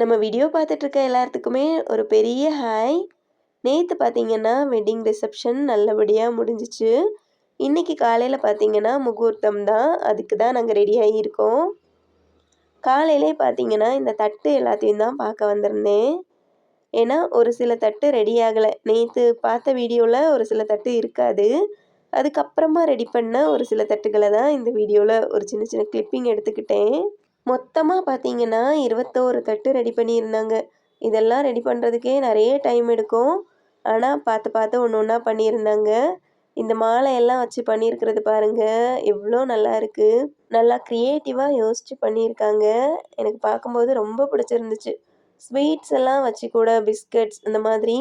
நம்ம வீடியோ பார்த்துட்ருக்க எல்லாத்துக்குமே ஒரு பெரிய ஹாய். நேற்று பார்த்தீங்கன்னா வெட்டிங் ரிசப்ஷன் நல்லபடியாக முடிஞ்சிச்சு. இன்றைக்கி காலையில் பார்த்தீங்கன்னா முகூர்த்தம் தான். அதுக்கு தான் நாங்கள் ரெடி ஆகியிருக்கோம். காலையிலே பார்த்தீங்கன்னா இந்த தட்டு எல்லாத்தையும் தான் பார்க்க வந்திருந்தேன். ஏன்னா ஒரு சில தட்டு ரெடி ஆகலை. நேற்று பார்த்த வீடியோவில் ஒரு சில தட்டு இருக்காது. அதுக்கப்புறமா ரெடி பண்ண ஒரு சில தட்டுகளை தான் இந்த வீடியோவில் ஒரு சின்ன சின்ன கிளிப்பிங் எடுத்துக்கிட்டேன். மொத்தமாக பார்த்தீங்கன்னா 21 தட்டு ரெடி பண்ணியிருந்தாங்க. இதெல்லாம் ரெடி பண்ணுறதுக்கே நிறைய டைம் எடுக்கும். ஆனால் பார்த்து பார்த்து ஒன்று ஒன்றா பண்ணியிருந்தாங்க. இந்த மாலையெல்லாம் வச்சு பண்ணியிருக்கிறது பாருங்கள், எவ்வளோ நல்லா இருக்குது. நல்லா க்ரியேட்டிவாக யோசித்து பண்ணியிருக்காங்க. எனக்கு பார்க்கும்போது ரொம்ப பிடிச்சிருந்துச்சு. ஸ்வீட்ஸ் எல்லாம் வச்சு கூட பிஸ்கட்ஸ் இந்த மாதிரி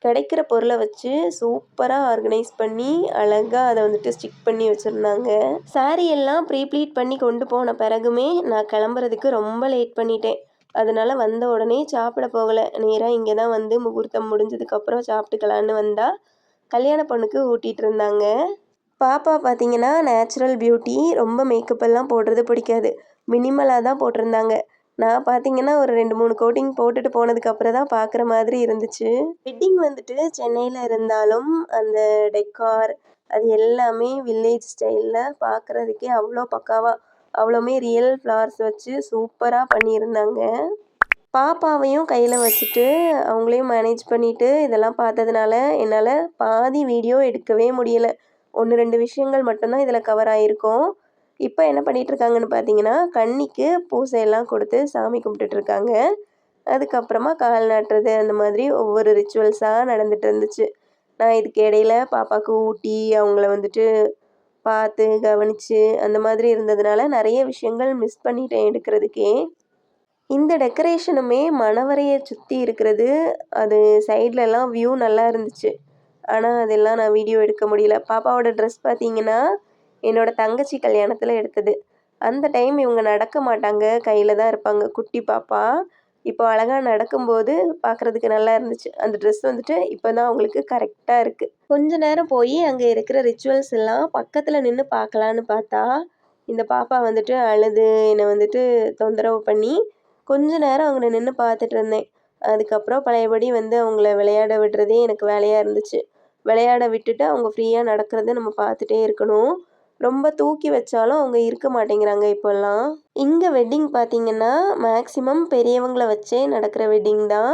கிடைக்கிற பொருளை வச்சு சூப்பராக ஆர்கனைஸ் பண்ணி அழகாக அதை வந்துட்டு ஸ்டிக் பண்ணி வச்சுருந்தாங்க. சாரீ எல்லாம் ப்ளீட் பண்ணி கொண்டு போன பிறகுமே நான் கிளம்புறதுக்கு ரொம்ப லேட் பண்ணிட்டேன். அதனால் வந்த உடனே சாப்பிட போகலை. நேராக இங்கே தான் வந்து முகூர்த்தம் முடிஞ்சதுக்கப்புறம் சாப்பிட்டுக்கலான்னு வந்தால் கல்யாண பொண்ணுக்கு ஊட்டிகிட்டு இருந்தாங்க. பாப்பா பார்த்தீங்கன்னா நேச்சுரல் பியூட்டி, ரொம்ப மேக்கப் எல்லாம் போடுறது பிடிக்காது. மினிமலாக தான் போட்டிருந்தாங்க. நான் பார்த்தீங்கன்னா ஒரு 2-3 கோட்டிங் போட்டுட்டு போனதுக்கப்புறம் தான் பார்க்குற மாதிரி இருந்துச்சு. வெட்டிங் வந்துட்டு சென்னையில் இருந்தாலும் அந்த டெக்கார் அது எல்லாமே வில்லேஜ் ஸ்டைலில் பார்க்குறதுக்கே அவ்வளோ பக்காவாக அவ்வளோமே ரியல் ஃப்ளவர்ஸ் வச்சு சூப்பராக பண்ணியிருந்தாங்க. பாப்பாவையும் கையில் வச்சுட்டு அவங்களையும் மேனேஜ் பண்ணிவிட்டு இதெல்லாம் பார்த்ததுனால என்னால் பாதி வீடியோ எடுக்கவே முடியலை. 1-2 விஷயங்கள் மட்டும்தான் இதில் கவர் ஆகிருக்கும். இப்போ என்ன பண்ணிகிட்ருக்காங்கன்னு பார்த்தீங்கன்னா கன்னிக்கு பூசையெல்லாம் கொடுத்து சாமி கும்பிட்டுட்ருக்காங்க. அதுக்கப்புறமா கால் நாட்டுறது அந்த மாதிரி ஒவ்வொரு ரிச்சுவல்ஸாக நடந்துகிட்டு இருந்துச்சு. நான் இதுக்கு இடையில பாப்பாவுக்கு ஊட்டி அவங்கள வந்துட்டு பார்த்து கவனித்து அந்த மாதிரி இருந்ததுனால நிறைய விஷயங்கள் மிஸ் பண்ணிட்டேன் எடுக்கிறதுக்கே. இந்த டெக்கரேஷனுமே மணவரையை சுற்றி இருக்கிறது, அது சைட்லலாம் வியூ நல்லா இருந்துச்சு. ஆனால் அதெல்லாம் நான் வீடியோ எடுக்க முடியல. பாப்பாவோட ட்ரெஸ் பார்த்தீங்கன்னா என்னோடய தங்கச்சி கல்யாணத்தில் எடுத்தது. அந்த டைம் இவங்க நடக்க மாட்டாங்க, கையில் தான் இருப்பாங்க, குட்டி பாப்பா. இப்போ அழகாக நடக்கும்போது பார்க்குறதுக்கு நல்லா இருந்துச்சு. அந்த ட்ரெஸ் வந்துட்டு இப்போ தான் அவங்களுக்கு கரெக்டாக இருக்குது. கொஞ்ச நேரம் போய் அங்கே இருக்கிற ரிச்சுவல்ஸ் எல்லாம் பக்கத்தில் நின்று பார்க்கலான்னு பார்த்தா இந்த பாப்பா வந்துட்டு அழுது என்னை வந்துட்டு தொந்தரவு பண்ணி கொஞ்ச நேரம் அங்கே நின்று பார்த்துட்டு இருந்தேன். அதுக்கப்புறம் பழையபடி வந்து அவங்கள விளையாட விடுறதே எனக்கு வேலையாக இருந்துச்சு. விளையாட விட்டுட்டு அவங்க ஃப்ரீயாக நடக்கிறத நம்ம பார்த்துட்டே இருக்கணும். ரொம்ப தூக்கி வச்சாலும் அவங்க இருக்க மாட்டேங்கிறாங்க இப்போல்லாம். இங்கே வெட்டிங் பார்த்திங்கன்னா மேக்ஸிமம் பெரியவங்களை வச்சே நடக்கிற வெட்டிங் தான்.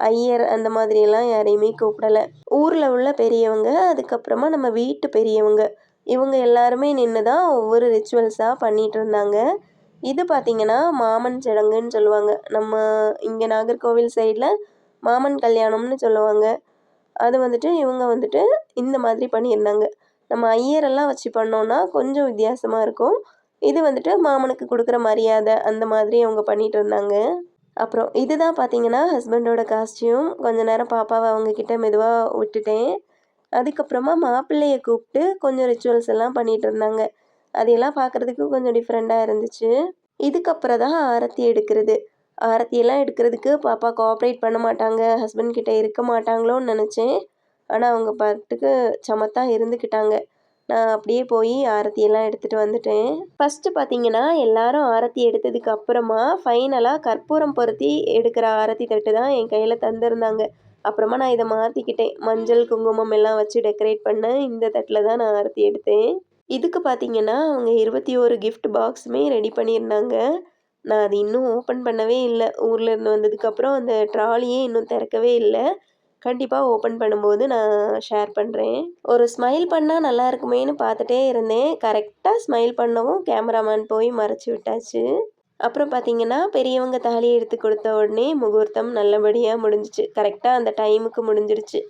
ஐயர் அந்த மாதிரியெல்லாம் யாரையுமே கூப்பிடலை. ஊரில் உள்ள பெரியவங்க, அதுக்கப்புறமா நம்ம வீட்டு பெரியவங்க, இவங்க எல்லாருமே நின்று தான் ஒவ்வொரு ரிச்சுவல்ஸாக பண்ணிகிட்டு இருந்தாங்க. இது பார்த்திங்கன்னா மாமன் சடங்குன்னு சொல்லுவாங்க. நம்ம இங்கே நாகர்கோவில் சைடில் மாமன் கல்யாணம்னு சொல்லுவாங்க. அது வந்துட்டு இவங்க வந்துட்டு இந்த மாதிரி பண்ணியிருந்தாங்க. நம்ம ஐயரெல்லாம் வச்சு பண்ணோன்னா கொஞ்சம் வித்தியாசமாக இருக்கும். இது வந்துட்டு மாமனுக்கு கொடுக்குற மரியாதை அந்த மாதிரி அவங்க பண்ணிகிட்டு இருந்தாங்க. அப்புறம் இதுதான் பார்த்திங்கன்னா ஹஸ்பண்டோட காஸ்டியூம். கொஞ்ச நேரம் பாப்பாவை அவங்கக்கிட்ட மெதுவாக விட்டுட்டேன். அதுக்கப்புறமா மாப்பிள்ளையை கூப்பிட்டு கொஞ்சம் ரிச்சுவல்ஸ் எல்லாம் பண்ணிகிட்டு இருந்தாங்க. அதையெல்லாம் பார்க்குறதுக்கு கொஞ்சம் டிஃப்ரெண்ட்டாக இருந்துச்சு. இதுக்கப்புறம் தான் ஆரத்தி எடுக்கிறது. ஆரத்தியெல்லாம் எடுக்கிறதுக்கு பாப்பா கோஆப்ரேட் பண்ண மாட்டாங்க, ஹஸ்பண்ட் கிட்டே இருக்க மாட்டாங்களோன்னு நினச்சேன். ஆனால் அவங்க பாட்டுக்கு சமத்தா இருந்துக்கிட்டாங்க. நான் அப்படியே போய் ஆரத்தியெல்லாம் எடுத்துகிட்டு வந்துட்டேன். ஃபஸ்ட்டு பார்த்தீங்கன்னா எல்லாரும் ஆரத்தி எடுத்ததுக்கு அப்புறமா ஃபைனலாக கற்பூரம் பொருத்தி எடுக்கிற ஆரத்தி தட்டு தான் என் கையில் தந்திருந்தாங்க. அப்புறமா நான் இதை மாற்றிக்கிட்டேன். மஞ்சள் குங்குமம் எல்லாம் வச்சு டெக்கரேட் பண்ண இந்த தட்டில் தான் நான் ஆரத்தி எடுத்தேன். இதுக்கு பார்த்தீங்கன்னா அவங்க 21 கிஃப்ட் பாக்ஸுமே ரெடி பண்ணியிருந்தாங்க. நான் அது இன்னும் ஓப்பன் பண்ணவே இல்லை. ஊர்லேருந்து வந்ததுக்கப்புறம் அந்த ட்ராலியே இன்னும் திறக்கவே இல்லை. கண்டிப்பாக ஓப்பன் பண்ணும்போது நான் ஷேர் பண்ணுறேன். ஒரு ஸ்மைல் பண்ணால் நல்லா இருக்குமேன்னு பார்த்துட்டே இருந்தேன். கரெக்டாக ஸ்மைல் பண்ணவும் கேமராமேன் போய் மறைச்சி விட்டாச்சு. அப்புறம் பார்த்தீங்கன்னா பெரியவங்க தாலியை எடுத்து கொடுத்த உடனே முகூர்த்தம் நல்லபடியாக முடிஞ்சிச்சு. கரெக்டாக அந்த டைமுக்கு முடிஞ்சிருச்சு.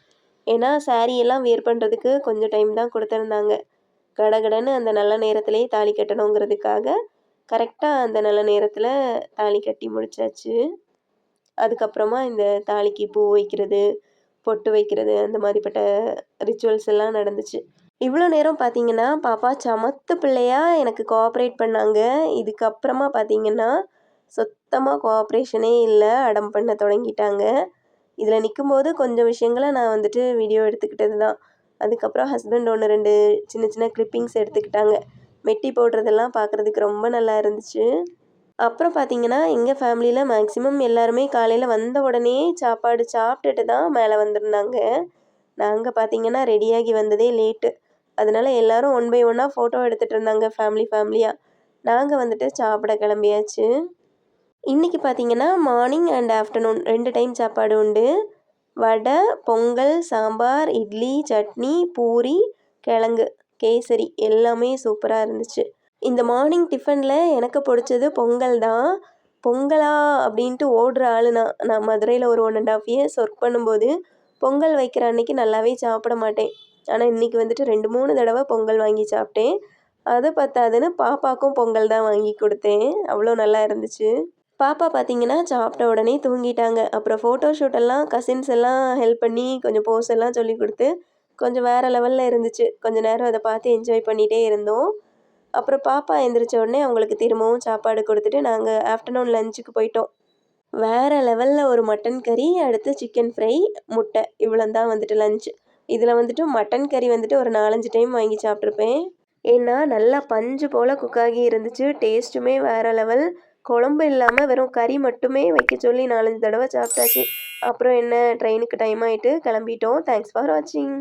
ஏன்னா சாரியெல்லாம் வியர் பண்ணுறதுக்கு கொஞ்சம் டைம் தான் கொடுத்துருந்தாங்க. கடகடன்னு அந்த நல்ல நேரத்திலே தாலி கட்டணுங்கிறதுக்காக கரெக்டாக அந்த நல்ல நேரத்தில் தாலி கட்டி முடிச்சாச்சு. அதுக்கப்புறமா இந்த தாலிக்கு பூ வைக்கிறது, பொட்டு வைக்கிறது அந்த மாதிரிப்பட்ட ரிச்சுவல்ஸ் எல்லாம் நடந்துச்சு. இவ்வளோ நேரம் பார்த்தீங்கன்னா பாப்பா சமத்து பிள்ளையாக எனக்கு கோஆப்ரேட் பண்ணாங்க. இதுக்கப்புறமா பார்த்தீங்கன்னா சுத்தமாக கோஆப்ரேஷனே இல்லை, அடம் பண்ண தொடங்கிட்டாங்க. இதில் நிற்கும்போது கொஞ்சம் விஷயங்களை நான் வந்துட்டு வீடியோ எடுத்துக்கிட்டது தான். அதுக்கப்புறம் ஹஸ்பண்ட் 1-2 சின்ன சின்ன கிளிப்பிங்ஸ் எடுத்துக்கிட்டாங்க. மெட்டி போடுறதெல்லாம் பார்க்குறதுக்கு ரொம்ப நல்லா இருந்துச்சு. அப்புறம் பார்த்தீங்கன்னா, எங்க ஃபேமிலியில மேக்ஸிமம் எல்லாருமே காலையில வந்த உடனே சாப்பாடு சாப்பிட்டுட்டு தான் மேல வந்திருந்தாங்க. நாங்க பார்த்தீங்கன்னா, ரெடியாகி வந்ததே லேட்டு. அதனால எல்லாரும் ஒன் பை ஒன்னா ஃபோட்டோ எடுத்துட்டு இருந்தாங்க ஃபேமிலியா. நாங்க வந்துட்டு சாப்பிட கிளம்பியாச்சு. இன்னைக்கு பார்த்தீங்கன்னா, மார்னிங் அண்ட் ஆஃப்டர்நூன் 2 டைம் சாப்பாடு உண்டு. வடை, பொங்கல், சாம்பார், இட்லி, சட்னி, பூரி, கிழங்கு, கேசரி எல்லாமே சூப்பரா இருந்துச்சு. இந்த மார்னிங் டிஃபன்ல எனக்கு பிடிச்சது பொங்கல் தான். பொங்கலா அப்படின்ட்டு ஓடுற ஆளு நான். நான் மதுரையில ஒரு 1 1/2 இயர்ஸ் ஒர்க் பண்ணும்போது, பொங்கல் வைக்கிற அன்னைக்கு நல்லாவே சாப்பிட மாட்டேன். ஆனா, இன்னைக்கு வந்துட்டு 2, 3 தடவ பொங்கல் வாங்கி சாப்பிட்டேன். அது பத்தாதுன்னு பாப்பாக்கும் பொங்கல் தான் வாங்கி குடுத்தேன். அவ்வளோ நல்லா இருந்துச்சு. பாப்பா பார்த்தீங்கன்னா, சாப்பிட்ட உடனே தூங்கிட்டாங்க. அப்புறம் ஃபோட்டோ ஷூட் எல்லாம் கசின்ஸ் எல்லாம் ஹெல்ப் பண்ணி கொஞ்சம் போஸ் எல்லாம் சொல்லிக் குடுத்து, கொஞ்சம் வேற லெவல்ல இருந்துச்சு. கொஞ்ச நேரம் அத பார்த்து என்ஜாய் பண்ணிட்டே இருந்தோம். அப்புறம் பாப்பா எந்திரிச்ச உடனே அவங்களுக்கு திரும்பவும் சாப்பாடு குடுத்துட்டு, நாங்க ஆஃப்டர்நூன் லஞ்சுக்கு போயிட்டோம். வேற லெவல்ல ஒரு மட்டன் கறி, அடுத்து சிக்கன் ஃப்ரை, முட்டை இவ்வளோதான் தான் வந்துட்டு லஞ்ச். இதில வந்துட்டு மட்டன் கறி வந்துட்டு ஒரு 4, 5 டைம் வாங்கி சாப்பிட்டுருப்பேன். ஏன்னா, நல்லா பஞ்சு போல குக் ஆகி இருந்துச்சு. டேஸ்ட்டுமே வேற லெவல். குழம்பு இல்லாம வெறும் கறி மட்டுமே வைக்க சொல்லி 4, 5 தடவ சாப்பிட்டாச்சு. அப்புறம் என்ன ட்ரெயினுக்கு டைம் ஆயிட்டு கிளம்பிட்டோம். தேங்க்ஸ் ஃபார் வாட்சிங்.